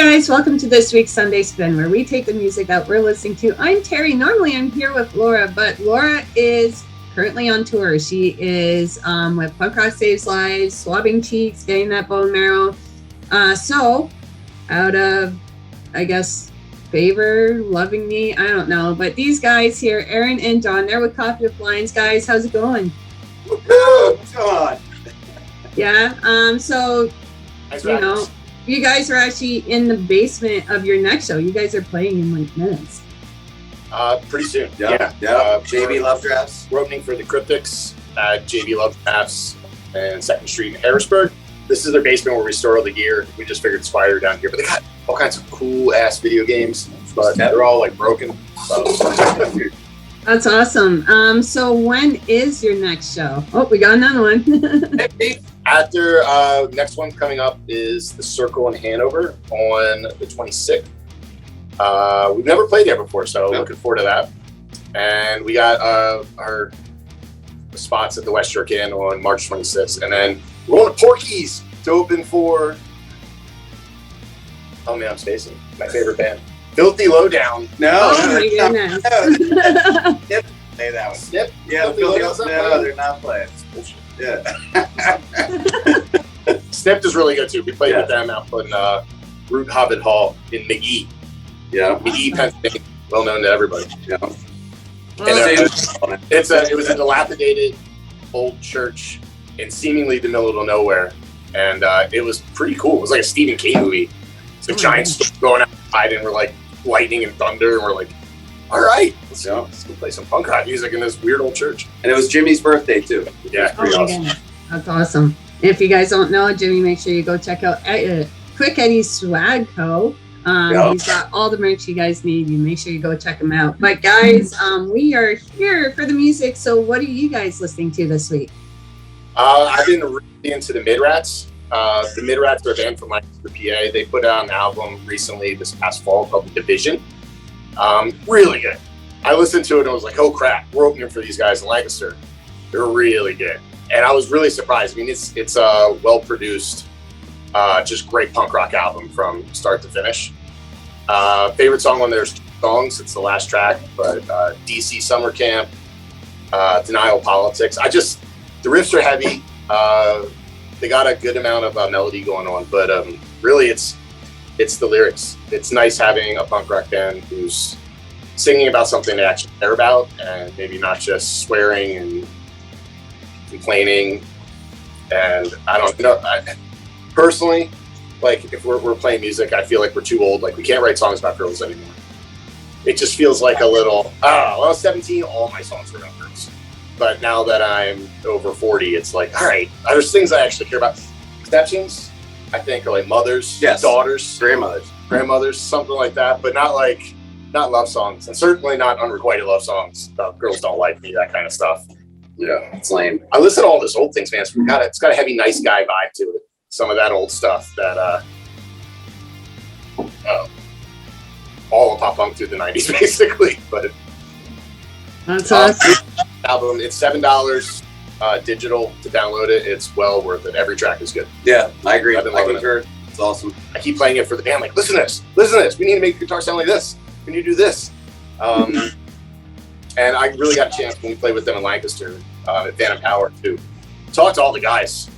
guys, welcome to this week's Sunday Spin, where we take the music that we're listening to. I'm Terry. Normally I'm here with Laura, but Laura is currently on tour. She is with Punk Rock Saves Lives, swabbing cheeks, getting that bone marrow. So out of, I guess, favor, loving me, I don't know. But these guys here, Aaron and John, they're with Coffee with Lions. Guys, how's it going? What's going on? Yeah, so, you know, you guys are actually in the basement of your next show. You guys are playing in like minutes. Pretty soon. Yeah. JB Love Drafts. We're opening for the Cryptics at JB Love Drafts and 2nd Street in Harrisburg. This is their basement where we store all the gear. We just figured it's quieter down here, but they got all kinds of cool ass video games, but they're all like broken. So. That's awesome. So when is your next show? Oh, we got another one. After next one coming up is the Circle in Hanover on the 26th. We've never played there before, so looking forward to that. And we got our spots at the West York Inn on March 26th, and then we're going to Porky's to open for. Oh man, I'm spacing. My favorite band, Filthy Lowdown. Oh my goodness. Snip. Say that one. Snip. Yeah, Filthy Lowdown's not playing. No, they're not playing. It's bullshit. Yeah. Snipped is really good too. We played with them out in Root Hobbit Hall in McGee. Yeah. McGee, Pennsylvania, well known to everybody. Yeah. And it was a dilapidated old church in seemingly the middle of nowhere, and it was pretty cool. It was like a Stephen King movie. It's a giant storm going outside, and we're like lightning and thunder, and we're like, all right, let's go play some punk rock music in this weird old church. And it was Jimmy's birthday too. Yeah, pretty awesome. That's awesome. If you guys don't know Jimmy, make sure you go check out Quick Eddie's Swag Co. He's got all the merch you guys need. You make sure you go check him out. But guys, we are here for the music. So what are you guys listening to this week? I've been really into the Midrats. The Midrats are a band from Lancaster PA. They put out an album recently this past fall called The Division. Really good. I listened to it and I was like, oh crap, we're opening for these guys in Lancaster. They're really good. And I was really surprised. I mean, it's a well-produced, just great punk rock album from start to finish. Favorite song on there's 2 songs. It's the last track, but DC Summer Camp, Denial Politics. The riffs are heavy. They got a good amount of melody going on, but really it's the lyrics. It's nice having a punk rock band who's singing about something they actually care about, and maybe not just swearing and complaining. And I don't know. Personally, like if we're playing music, I feel like we're too old. Like we can't write songs about girls anymore. It just feels like a little. When I was 17, all my songs were about girls. But now that I'm over 40, it's like, all right, there's things I actually care about. Exceptions, I think, are like mothers, daughters, grandmothers, something like that. But not love songs, and certainly not unrequited love songs about girls don't like me, that kind of stuff. Yeah, it's lame. I listen to all this old things, man. It's got a heavy, nice guy vibe to it. Some of that old stuff that all of pop punk through the 90s, basically. But that's awesome. Album, it's $7 digital to download it. It's well worth it. Every track is good. Yeah, I agree. I've been loving it. It's awesome. I keep playing it for the band. Like, listen to this. We need to make guitar sound like this. Can you do this? And I really got a chance when we played with them in Lancaster at Phantom Power too. Talked to all the guys.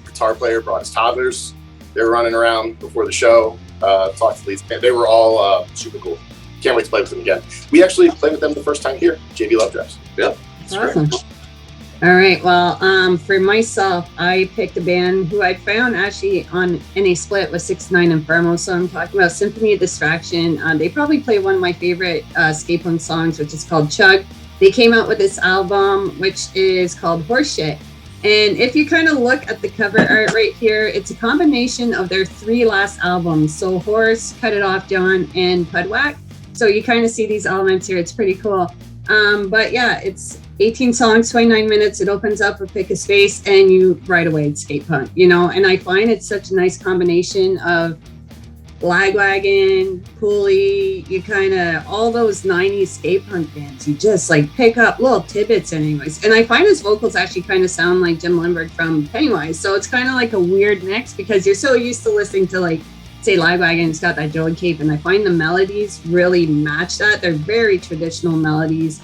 Guitar player brought his toddlers. They were running around before the show. Talked to the leads. They were all super cool. Can't wait to play with them again. We actually played with them the first time here, JB Love Drafts. Yep. That's awesome. All right. Well, for myself, I picked a band who I found actually in a split with 6ix9ine Inferno. So I'm talking about Symphony of Distraction. They probably play one of my favorite skate punk songs, which is called Chug. They came out with this album, which is called Horseshit. And if you kind of look at the cover art right here, it's a combination of their 3 last albums. So Horse, Cut It Off, John, and Pudwhack. So you kind of see these elements here. It's pretty cool. But yeah, it's 18 songs, 29 minutes. It opens up with Pick a Space, and you right away it's skate punk, you know. And I find it's such a nice combination of Lagwagon, Pulley, you kind of all those 90s skate punk bands. You just like pick up little tidbits anyways. And I find his vocals actually kind of sound like Jim Lindbergh from Pennywise. So it's kind of like a weird mix because you're so used to listening to like say Lagwagon, it's got that Joey Cape, and I find the melodies really match that. They're very traditional melodies,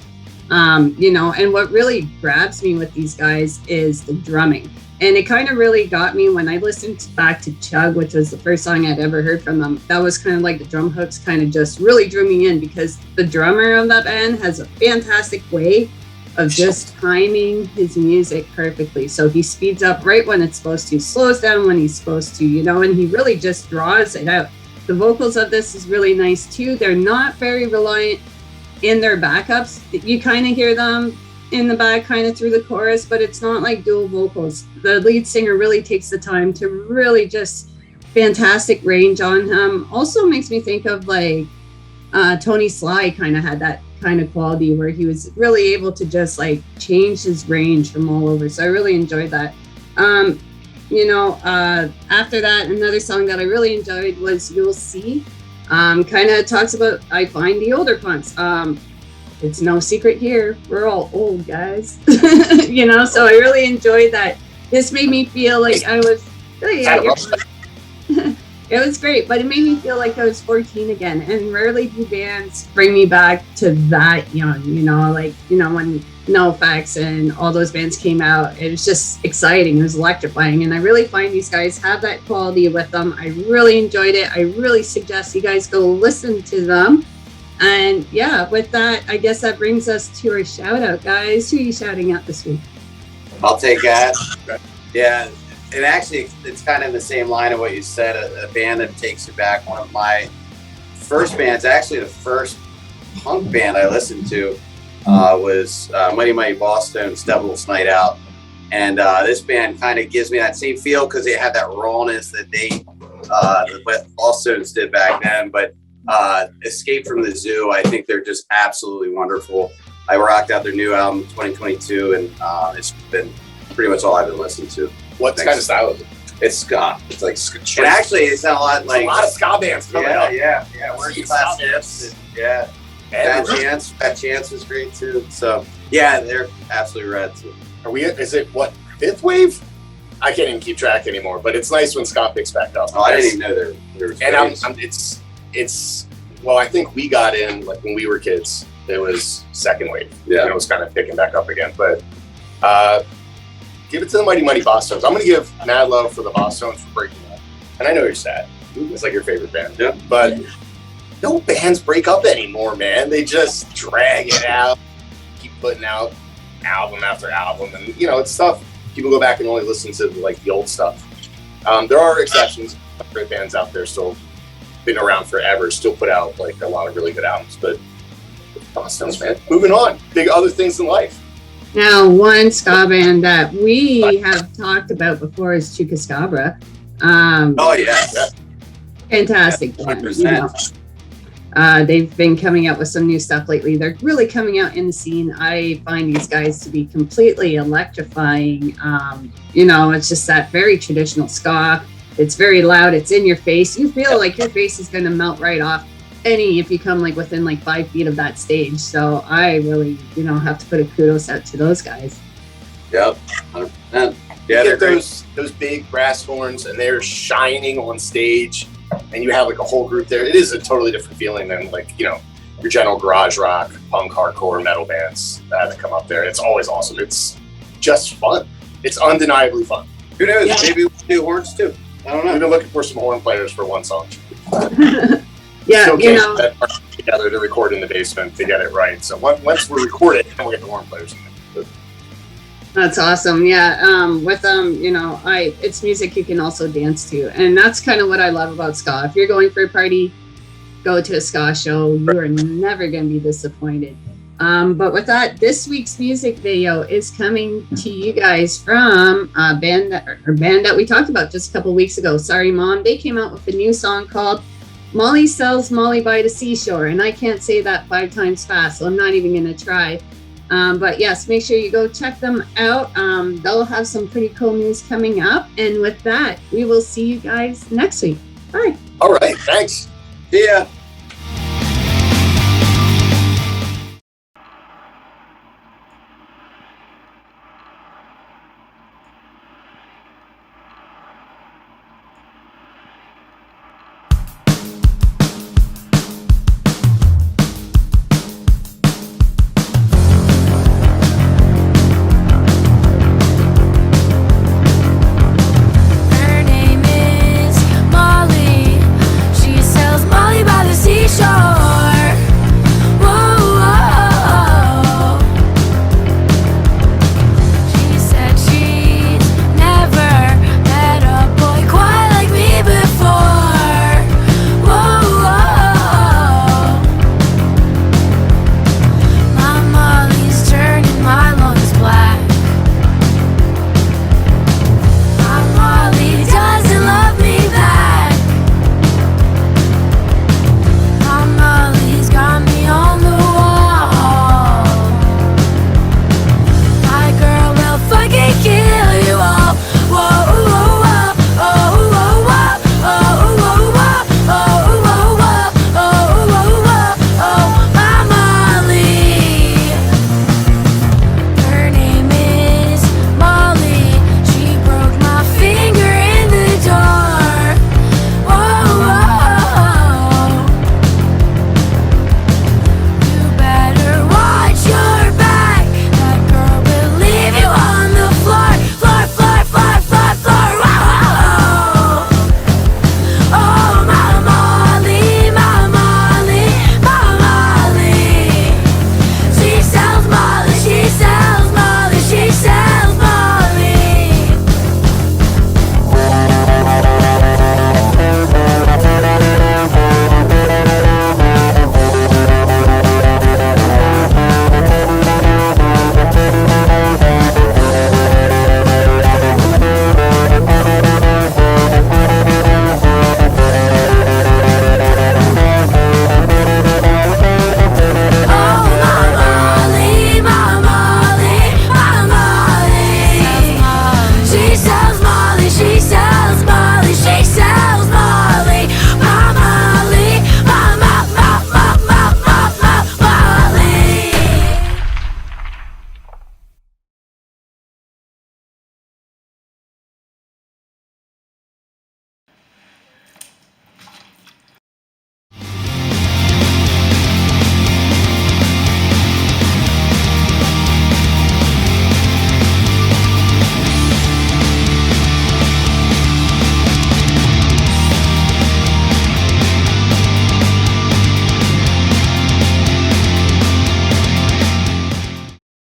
you know, and what really grabs me with these guys is the drumming. And it kind of really got me when I listened back to Chug, which was the first song I'd ever heard from them. That was kind of like the drum hooks kind of just really drew me in, because the drummer of that band has a fantastic way of just timing his music perfectly. So he speeds up right when it's supposed to, slows down when he's supposed to, you know, and he really just draws it out. The vocals of this is really nice too. They're not very reliant in their backups. You kind of hear them in the back kind of through the chorus, but it's not like dual vocals. The lead singer really takes the time to really just fantastic range on him. Also makes me think of like Tony Sly kind of had that kind of quality where he was really able to just like change his range from all over. So I really enjoyed that. You know, after that, another song that I really enjoyed was You'll See. Kind of talks about, I find the older punks. It's no secret here, we're all old guys. You know, so I really enjoyed that. This made me feel like I was, it was great, but it made me feel like I was 14 again. And rarely do bands bring me back to that young, you know, like, you know, when NoFX and all those bands came out, it was just exciting. It was electrifying. And I really find these guys have that quality with them. I really enjoyed it. I really suggest you guys go listen to them. And yeah, with that, I guess that brings us to our shout out, guys. Who are you shouting out this week? I'll take that. Yeah, and actually, it's kind of in the same line of what you said. A band that takes you back. One of my first bands, actually the first punk band I listened to, was Mighty Mighty Bosstones' Devil's Night Out. And this band kind of gives me that same feel because they had that rawness that the Bosstones did back then. But Escape from the Zoo, I think they're just absolutely wonderful. I rocked out their new album 2022, and it's been pretty much all I've been listening to. What kind of style is it? It's ska. It's like ska. And actually, it's not a lot like a lot of ska bands coming up. Yeah. Working Class Hips. Yeah. Fat Chance was great too. So yeah, they're absolutely rad too. Is it what, fifth wave? I can't even keep track anymore. But it's nice when ska picks back up. Oh, I didn't even know there was. And it's well, I think we got in like when we were kids. It was second wave. Yeah, and it was kind of picking back up again. But give it to the Mighty Mighty Bosstones. I'm going to give mad love for the Bosstones for breaking up. And I know you're sad. It's like your favorite band. Yeah. But no bands break up anymore, man. They just drag it out, keep putting out album after album. And, you know, it's tough. People go back and only listen to, like, the old stuff. There are exceptions. Great bands out there still been around forever, still put out, like, a lot of really good albums. But Bosstones, man. Moving on. Big other things in life. Now, one ska band that we have talked about before is Chupacabra. Oh, yeah. Fantastic band. You know. They've been coming out with some new stuff lately. They're really coming out in the scene. I find these guys to be completely electrifying. You know, it's just that very traditional ska. It's very loud. It's in your face. You feel like your face is going to melt right off if you come like within like 5 feet of that stage. So I really, you know, have to put a kudos out to those guys. Yep, 100%. Yeah, they're those big brass horns and they're shining on stage, and you have like a whole group there. It is a totally different feeling than like, you know, your general garage rock, punk, hardcore, metal bands that come up there. It's always awesome. It's just fun. It's undeniably fun. Who knows? Yeah. Maybe we'll do horns too. I don't know. We've been looking for some horn players for one song. Yeah, still you know, that together to record in the basement to get it right. So once we're recorded, then we'll get the horn players in there. That's awesome. Yeah, with them, you know, it's music you can also dance to, and that's kind of what I love about ska. If you're going for a party, go to a ska show. You are never going to be disappointed. But with that, this week's music video is coming to you guys from a band that we talked about just a couple weeks ago. Sorry, Mom. They came out with a new song called Molly Sells Molly by the Seashore, and I can't say that 5 times fast, so I'm not even going to try. But yes, make sure you go check them out. They'll have some pretty cool news coming up. And with that, we will see you guys next week. Bye. All right. Thanks. See ya.